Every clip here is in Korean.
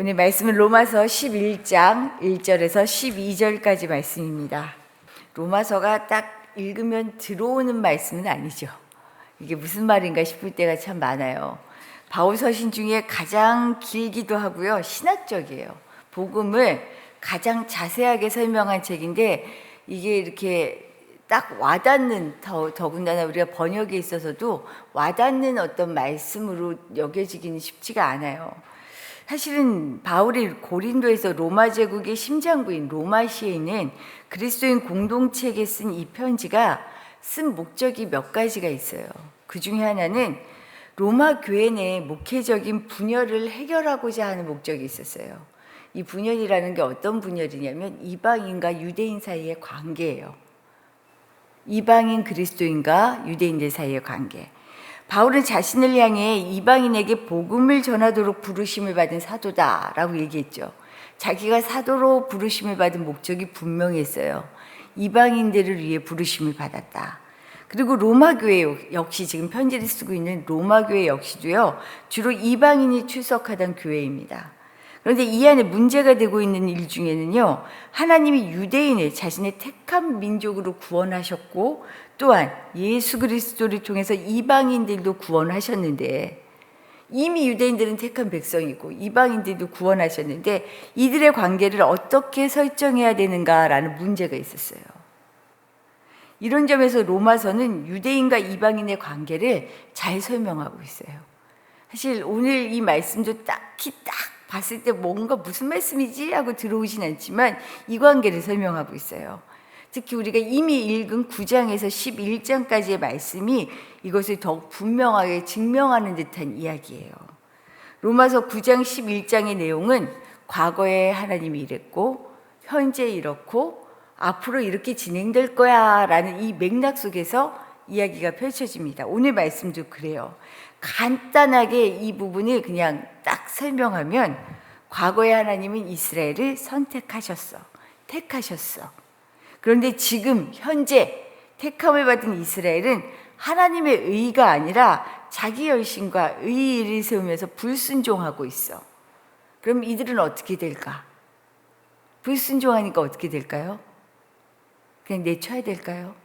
오늘 말씀은 로마서 11장 1절에서 12절까지 말씀입니다. 로마서가 딱 읽으면 들어오는 말씀은 아니죠. 이게 무슨 말인가 싶을 때가 참 많아요. 바울 서신 중에 가장 길기도 하고요. 신학적이에요. 복음을 가장 자세하게 설명한 책인데 이게 이렇게 딱 와닿는, 더군다나 우리가 번역에 있어서도 와닿는 어떤 말씀으로 여겨지기는 쉽지가 않아요. 사실은 바울이 고린도에서 로마 제국의 심장부인 로마시에 있는 그리스도인 공동체에게 쓴 이 편지가 쓴 목적이 몇 가지가 있어요. 그 중에 하나는 로마 교회 내 목회적인 분열을 해결하고자 하는 목적이 있었어요. 이 분열이라는 게 어떤 분열이냐면 이방인과 유대인 사이의 관계예요. 이방인 그리스도인과 유대인들 사이의 관계. 바울은 자신을 향해 이방인에게 복음을 전하도록 부르심을 받은 사도다라고 얘기했죠. 자기가 사도로 부르심을 받은 목적이 분명했어요. 이방인들을 위해 부르심을 받았다. 그리고 로마 교회 역시 지금 편지를 쓰고 있는 로마 교회 역시도요. 주로 이방인이 출석하던 교회입니다. 그런데 이 안에 문제가 되고 있는 일 중에는요, 하나님이 유대인을 자신의 택한 민족으로 구원하셨고 또한 예수 그리스도를 통해서 이방인들도 구원하셨는데, 이미 유대인들은 택한 백성이고 이방인들도 구원하셨는데 이들의 관계를 어떻게 설정해야 되는가라는 문제가 있었어요. 이런 점에서 로마서는 유대인과 이방인의 관계를 잘 설명하고 있어요. 사실 오늘 이 말씀도 딱히 딱 봤을 때 뭔가 무슨 말씀이지 하고 들어오진 않지만 이 관계를 설명하고 있어요. 특히 우리가 이미 읽은 9장에서 11장까지의 말씀이 이것을 더욱 분명하게 증명하는 듯한 이야기예요. 로마서 9장 11장의 내용은 과거에 하나님이 이랬고 현재 이렇고 앞으로 이렇게 진행될 거야 라는 이 맥락 속에서 이야기가 펼쳐집니다. 오늘 말씀도 그래요. 간단하게 이 부분을 그냥 딱 설명하면 과거에 하나님은 이스라엘을 선택하셨어. 택하셨어. 그런데 지금 현재 택함을 받은 이스라엘은 하나님의 의가 아니라 자기 열심과 의의를 세우면서 불순종하고 있어. 그럼 이들은 어떻게 될까? 불순종하니까 어떻게 될까요? 그냥 내쳐야 될까요?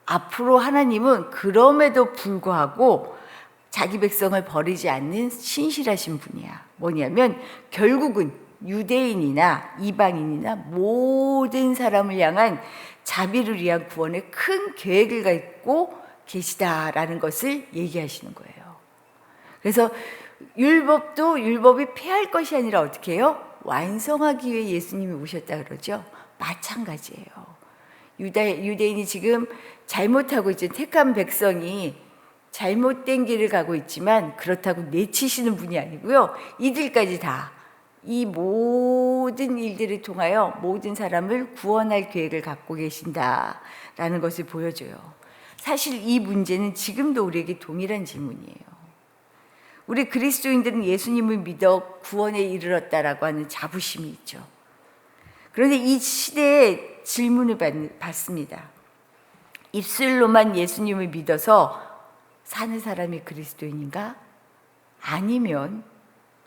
앞으로 하나님은 그럼에도 불구하고 자기 백성을 버리지 않는 신실하신 분이야. 뭐냐면 결국은 유대인이나 이방인이나 모든 사람을 향한 자비를 위한 구원의 큰 계획을 갖고 계시다라는 것을 얘기하시는 거예요. 그래서 율법이 폐할 것이 아니라 어떻게 해요? 완성하기 위해 예수님이 오셨다 그러죠. 마찬가지예요. 유대인이 지금 잘못하고 있죠. 택한 백성이 잘못된 길을 가고 있지만 그렇다고 내치시는 분이 아니고요. 이들까지 다 이 모든 일들을 통하여 모든 사람을 구원할 계획을 갖고 계신다라는 것을 보여줘요. 사실 이 문제는 지금도 우리에게 동일한 질문이에요. 우리 그리스도인들은 예수님을 믿어 구원에 이르렀다라고 하는 자부심이 있죠. 그런데 이 시대에 질문을 받습니다. 입술로만 예수님을 믿어서 사는 사람이 그리스도인인가? 아니면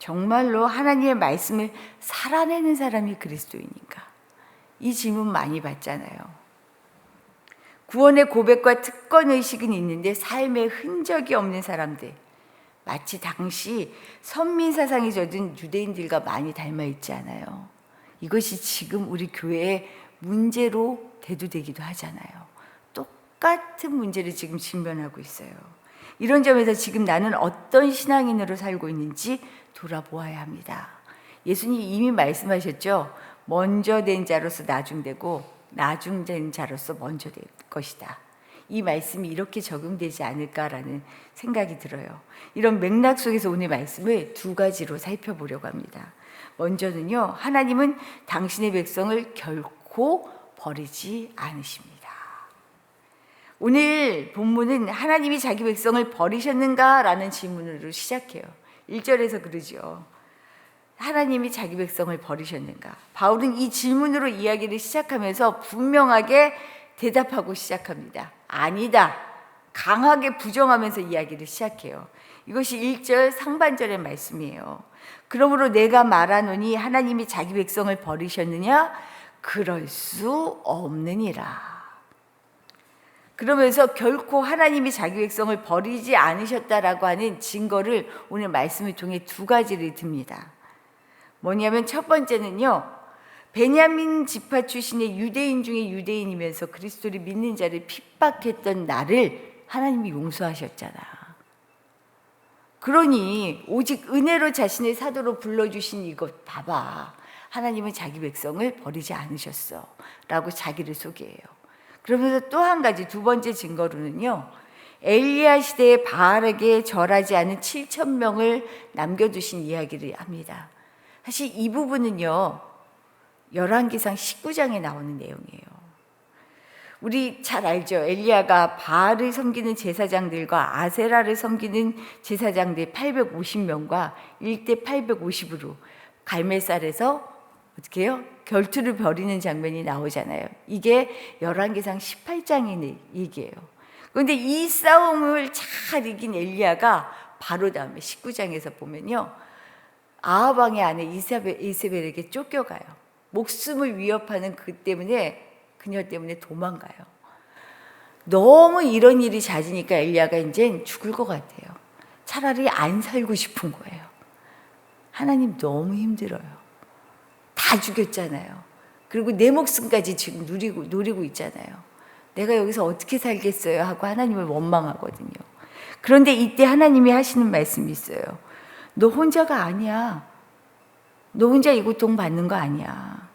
정말로 하나님의 말씀을 살아내는 사람이 그리스도인인가? 이 질문 많이 받잖아요. 구원의 고백과 특권의식은 있는데 삶의 흔적이 없는 사람들, 마치 당시 선민사상이 젖은 유대인들과 많이 닮아있지 않아요. 이것이 지금 우리 교회의 문제로 대두되기도 하잖아요. 똑같은 문제를 지금 직면하고 있어요. 이런 점에서 지금 나는 어떤 신앙인으로 살고 있는지 돌아보아야 합니다. 예수님 이미 말씀하셨죠. 먼저 된 자로서 나중되고 나중된 자로서 먼저 될 것이다. 이 말씀이 이렇게 적용되지 않을까라는 생각이 들어요. 이런 맥락 속에서 오늘 말씀을 두 가지로 살펴보려고 합니다. 먼저는요, 하나님은 당신의 백성을 결코 버리지 않으십니다. 오늘 본문은 하나님이 자기 백성을 버리셨는가라는 질문으로 시작해요. 1절에서 그러죠. 하나님이 자기 백성을 버리셨는가? 바울은 이 질문으로 이야기를 시작하면서 분명하게 대답하고 시작합니다. 아니다. 강하게 부정하면서 이야기를 시작해요. 이것이 1절 상반절의 말씀이에요. 그러므로 내가 말하노니 하나님이 자기 백성을 버리셨느냐? 그럴 수 없느니라. 그러면서 결코 하나님이 자기 백성을 버리지 않으셨다라고 하는 증거를 오늘 말씀을 통해 두 가지를 듭니다. 뭐냐면 첫 번째는요, 베냐민 지파 출신의 유대인 중에 유대인이면서 그리스도를 믿는 자를 핍박했던 나를 하나님이 용서하셨잖아. 그러니 오직 은혜로 자신의 사도로 불러주신 이것 봐봐. 하나님은 자기 백성을 버리지 않으셨어 라고 자기를 소개해요. 그러면서 또 한 가지, 두 번째 증거로는요, 엘리야 시대에 바알에게 절하지 않은 7,000명을 남겨두신 이야기를 합니다. 사실 이 부분은요, 열왕기상 19장에 나오는 내용이에요. 우리 잘 알죠. 엘리야가 바알을 섬기는 제사장들과 아세라를 섬기는 제사장들 850명과 1대 850으로 갈멜살에서 어떻게 해요? 결투를 벌이는 장면이 나오잖아요. 이게 열왕기상 18장의 얘기예요. 그런데 이 싸움을 잘 이긴 엘리야가 바로 다음에 19장에서 보면요, 아합 왕의 아내 이세벨에게 쫓겨가요. 목숨을 위협하는 그녀 때문에 도망가요. 너무 이런 일이 잦으니까 엘리야가 이제 죽을 것 같아요. 차라리 안 살고 싶은 거예요. 하나님 너무 힘들어요. 다 죽였잖아요. 그리고 내 목숨까지 지금 노리고 있잖아요. 내가 여기서 어떻게 살겠어요? 하고 하나님을 원망하거든요. 그런데 이때 하나님이 하시는 말씀이 있어요. 너 혼자가 아니야. 너 혼자 이 고통 받는 거 아니야.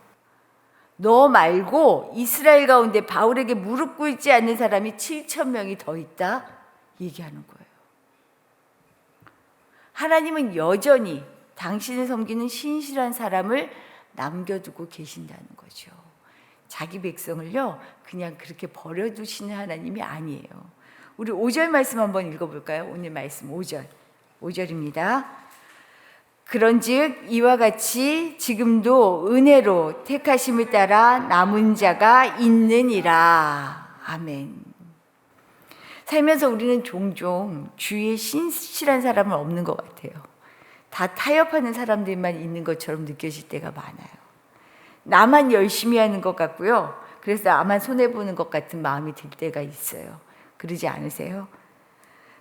너 말고 이스라엘 가운데 바울에게 무릎 꿇지 않는 사람이 7,000명이 더 있다 얘기하는 거예요. 하나님은 여전히 당신을 섬기는 신실한 사람을 남겨두고 계신다는 거죠. 자기 백성을요, 그냥 그렇게 버려두시는 하나님이 아니에요. 우리 5절 말씀 한번 읽어볼까요? 오늘 말씀 5절입니다. 그런즉 이와 같이 지금도 은혜로 택하심을 따라 남은 자가 있느니라. 아멘. 살면서 우리는 종종 주위에 신실한 사람은 없는 것 같아요. 다 타협하는 사람들만 있는 것처럼 느껴질 때가 많아요. 나만 열심히 하는 것 같고요. 그래서 나만 손해보는 것 같은 마음이 들 때가 있어요. 그러지 않으세요?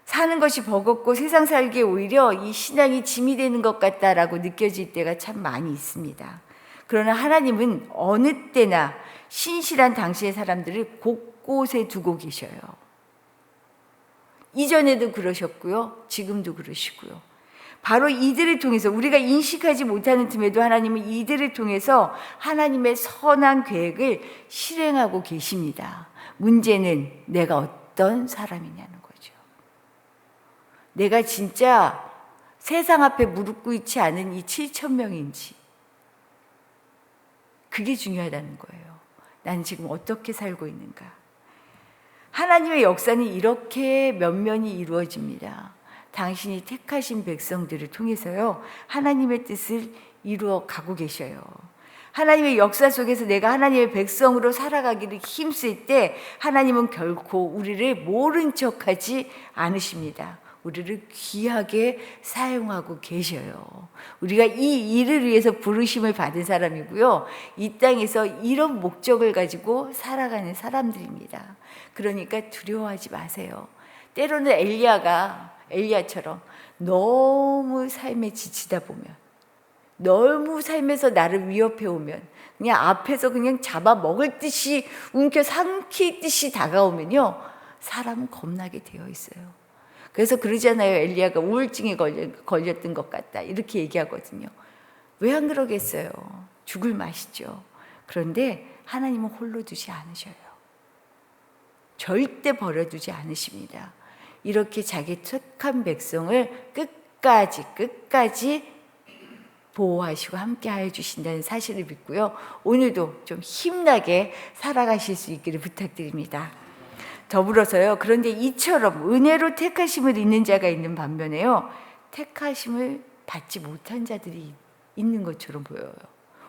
사는 것이 버겁고 세상 살기에 오히려 이 신앙이 짐이 되는 것 같다라고 느껴질 때가 참 많이 있습니다. 그러나 하나님은 어느 때나 신실한 당신의 사람들을 곳곳에 두고 계셔요. 이전에도 그러셨고요. 지금도 그러시고요. 바로 이들을 통해서, 우리가 인식하지 못하는 틈에도 하나님은 이들을 통해서 하나님의 선한 계획을 실행하고 계십니다. 문제는 내가 어떤 사람이냐는 거죠. 내가 진짜 세상 앞에 무릎 꿇지 않은 이 7,000명인지, 그게 중요하다는 거예요. 난 지금 어떻게 살고 있는가. 하나님의 역사는 이렇게 면면이 이루어집니다. 당신이 택하신 백성들을 통해서요, 하나님의 뜻을 이루어 가고 계셔요. 하나님의 역사 속에서 내가 하나님의 백성으로 살아가기를 힘쓸 때 하나님은 결코 우리를 모른 척하지 않으십니다. 우리를 귀하게 사용하고 계셔요. 우리가 이 일을 위해서 부르심을 받은 사람이고요, 이 땅에서 이런 목적을 가지고 살아가는 사람들입니다. 그러니까 두려워하지 마세요. 때로는 엘리야처럼 너무 삶에 지치다 보면, 너무 삶에서 나를 위협해 오면, 그냥 앞에서 그냥 잡아먹을 듯이 삼키듯이 다가오면요, 사람은 겁나게 되어 있어요. 그래서 그러잖아요. 엘리야가 우울증에 걸렸던 것 같다 이렇게 얘기하거든요. 왜 안 그러겠어요? 죽을 맛이죠. 그런데 하나님은 홀로 두지 않으셔요. 절대 버려두지 않으십니다. 이렇게 자기 택한 백성을 끝까지 보호하시고 함께하여 주신다는 사실을 믿고요. 오늘도 좀 힘나게 살아가실 수 있기를 부탁드립니다. 더불어서요, 그런데 이처럼 은혜로 택하심을 입는 자가 있는 반면에요, 택하심을 받지 못한 자들이 있는 것처럼 보여요.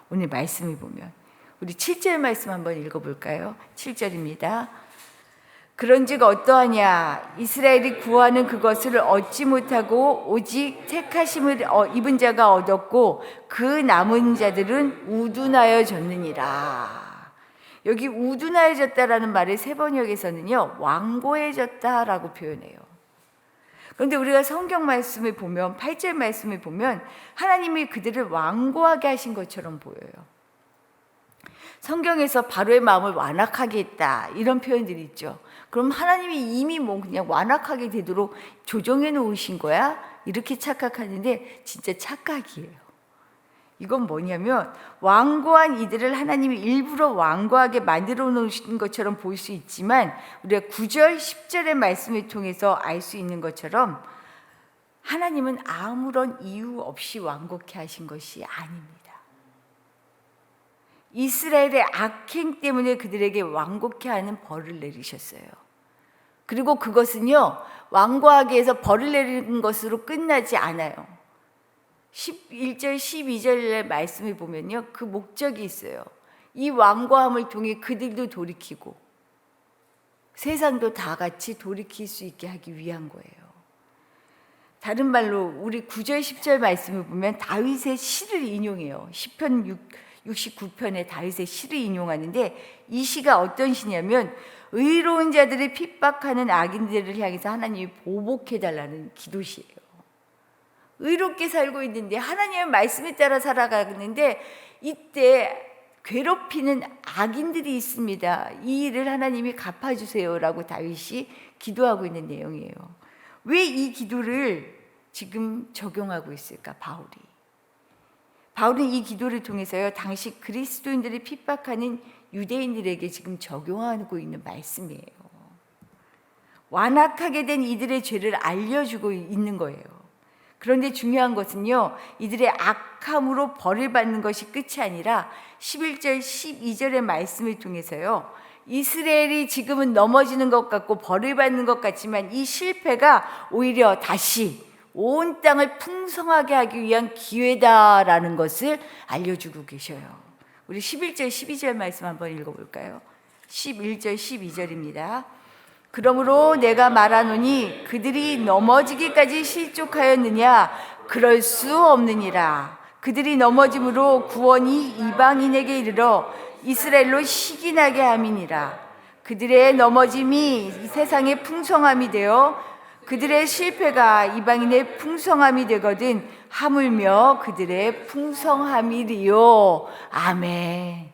오늘 말씀을 보면 우리 7절 말씀 한번 읽어볼까요? 7절입니다. 그런즉 어떠하냐? 이스라엘이 구하는 그것을 얻지 못하고 오직 택하심을 입은 자가 얻었고 그 남은 자들은 우둔하여졌느니라. 여기 우둔하여졌다라는 말을 세번역에서는요, 완고해졌다라고 표현해요. 그런데 우리가 성경 말씀을 보면 8절 말씀을 보면 하나님이 그들을 완고하게 하신 것처럼 보여요. 성경에서 바로의 마음을 완악하게 했다 이런 표현들이 있죠. 그럼 하나님이 이미 뭐 그냥 완악하게 되도록 조정해 놓으신 거야? 이렇게 착각하는데 진짜 착각이에요. 이건 뭐냐면 완고한 이들을 하나님이 일부러 완고하게 만들어 놓으신 것처럼 볼 수 있지만 우리가 9절, 10절의 말씀을 통해서 알 수 있는 것처럼 하나님은 아무런 이유 없이 완고케 하신 것이 아닙니다. 이스라엘의 악행 때문에 그들에게 완고케 하는 벌을 내리셨어요. 그리고 그것은요, 완고하게 해서 벌을 내리는 것으로 끝나지 않아요. 11절, 12절의 말씀을 보면요, 그 목적이 있어요. 이 완고함을 통해 그들도 돌이키고 세상도 다 같이 돌이킬 수 있게 하기 위한 거예요. 다른 말로 우리 9절, 10절 말씀을 보면 다윗의 시를 인용해요. 시편 69편에 다윗의 시를 인용하는데 이 시가 어떤 시냐면 의로운 자들을 핍박하는 악인들을 향해서 하나님이 보복해달라는 기도시예요. 의롭게 살고 있는데 하나님의 말씀에 따라 살아가는데 이때 괴롭히는 악인들이 있습니다. 이 일을 하나님이 갚아주세요라고 다윗이 기도하고 있는 내용이에요. 왜 이 기도를 지금 적용하고 있을까? 바울은 이 기도를 통해서요, 당시 그리스도인들을 핍박하는 유대인들에게 지금 적용하고 있는 말씀이에요. 완악하게 된 이들의 죄를 알려주고 있는 거예요. 그런데 중요한 것은요, 이들의 악함으로 벌을 받는 것이 끝이 아니라 11절, 12절의 말씀을 통해서요, 이스라엘이 지금은 넘어지는 것 같고 벌을 받는 것 같지만 이 실패가 오히려 다시 온 땅을 풍성하게 하기 위한 기회다라는 것을 알려주고 계셔요. 우리 11절, 12절 말씀 한번 읽어볼까요? 11절, 12절입니다. 그러므로 내가 말하노니 그들이 넘어지기까지 실족하였느냐? 그럴 수 없느니라. 그들이 넘어짐으로 구원이 이방인에게 이르러 이스라엘로 시기나게 함이니라. 그들의 넘어짐이 세상의 풍성함이 되어 그들의 실패가 이방인의 풍성함이 되거든 하물며 그들의 풍성함이리요. 아멘.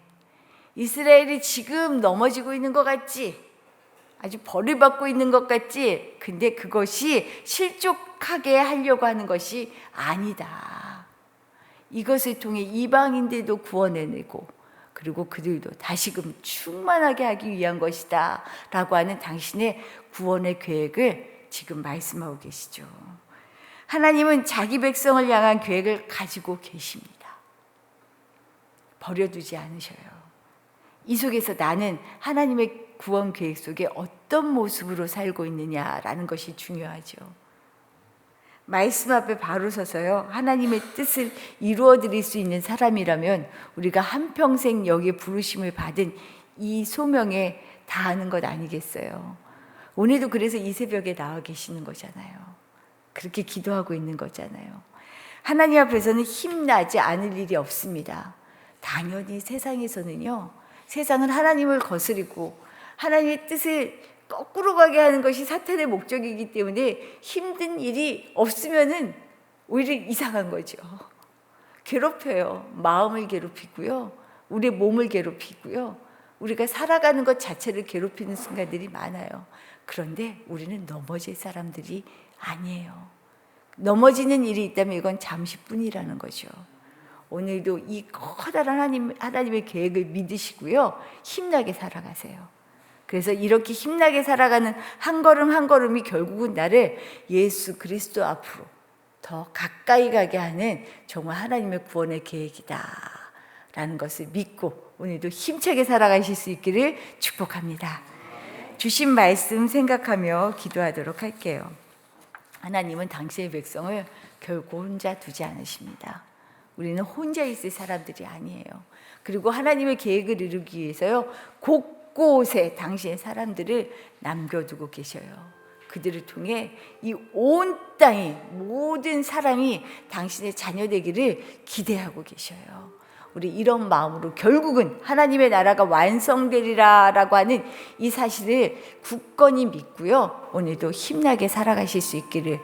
이스라엘이 지금 넘어지고 있는 것 같지? 아주 벌을 받고 있는 것 같지? 근데 그것이 실족하게 하려고 하는 것이 아니다. 이것을 통해 이방인들도 구원해내고 그리고 그들도 다시금 충만하게 하기 위한 것이다 라고 하는 당신의 구원의 계획을 지금 말씀하고 계시죠. 하나님은 자기 백성을 향한 계획을 가지고 계십니다. 버려두지 않으셔요. 이 속에서 나는 하나님의 구원 계획 속에 어떤 모습으로 살고 있느냐라는 것이 중요하죠. 말씀 앞에 바로 서서요, 하나님의 뜻을 이루어 드릴 수 있는 사람이라면 우리가 한평생 여기에 부르심을 받은 이 소명에 다하는 것 아니겠어요? 오늘도 그래서 이 새벽에 나와 계시는 거잖아요. 그렇게 기도하고 있는 거잖아요. 하나님 앞에서는 힘나지 않을 일이 없습니다. 당연히 세상에서는요, 세상은 하나님을 거스리고 하나님의 뜻을 거꾸로 가게 하는 것이 사탄의 목적이기 때문에 힘든 일이 없으면은 오히려 이상한 거죠. 괴롭혀요. 마음을 괴롭히고요. 우리의 몸을 괴롭히고요. 우리가 살아가는 것 자체를 괴롭히는 순간들이 많아요. 그런데 우리는 넘어질 사람들이 아니에요. 넘어지는 일이 있다면 이건 잠시뿐이라는 거죠. 오늘도 이 커다란 하나님의 계획을 믿으시고요. 힘나게 살아가세요. 그래서 이렇게 힘나게 살아가는 한 걸음 한 걸음이 결국은 나를 예수 그리스도 앞으로 더 가까이 가게 하는 정말 하나님의 구원의 계획이다 라는 것을 믿고 오늘도 힘차게 살아가실 수 있기를 축복합니다. 주신 말씀 생각하며 기도하도록 할게요. 하나님은 당신의 백성을 결코 혼자 두지 않으십니다. 우리는 혼자 있을 사람들이 아니에요. 그리고 하나님의 계획을 이루기 위해서요, 꼭 곳곳에 당신의 사람들을 남겨두고 계셔요. 그들을 통해 이 온 땅이 모든 사람이 당신의 자녀 되기를 기대하고 계셔요. 우리 이런 마음으로 결국은 하나님의 나라가 완성되리라라고 하는 이 사실을 굳건히 믿고요. 오늘도 힘나게 살아가실 수 있기를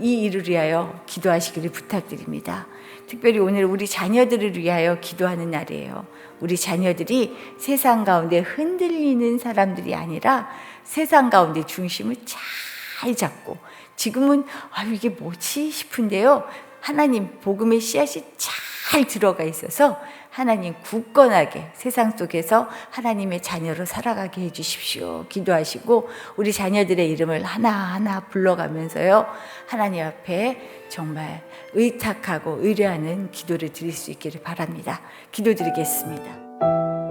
이 일을 위하여 기도하시기를 부탁드립니다. 특별히 오늘 우리 자녀들을 위하여 기도하는 날이에요. 우리 자녀들이 세상 가운데 흔들리는 사람들이 아니라 세상 가운데 중심을 잘 잡고, 지금은 이게 뭐지 싶은데요, 하나님 복음의 씨앗이 잘 들어가 있어서 하나님 굳건하게 세상 속에서 하나님의 자녀로 살아가게 해주십시오. 기도하시고 우리 자녀들의 이름을 하나하나 불러가면서요, 하나님 앞에 정말 의탁하고 의뢰하는 기도를 드릴 수 있기를 바랍니다. 기도드리겠습니다.